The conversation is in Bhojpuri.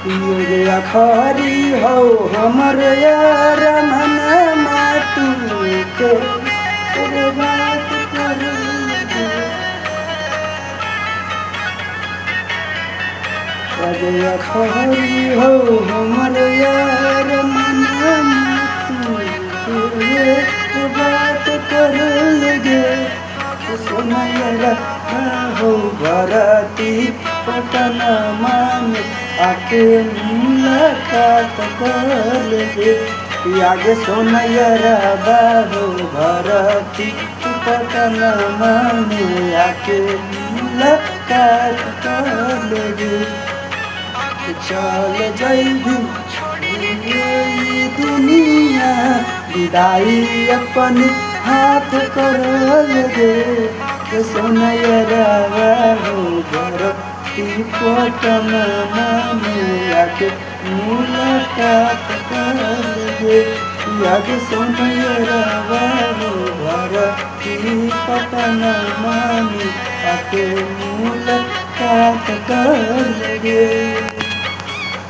ये आखरी हो हमर यार मनमा तू के तेरे बात कर ये आखरी हो हमर यार मनमा तू के बात कर लगे सुनैया हो भरती पटनमा में आके मुलाकात कर ले आगे सोनैया बाबू भरती पटनमा में आके मुलाकात कर ले चल जइबू ये दुनिया विदाई अपन हाथ कर लगे सोनैया बाबू भरती पटनमा में आके मुलाकात कर ले याद सोनैया बाबू भरती पटनमा में आके मुलाकात कर ले।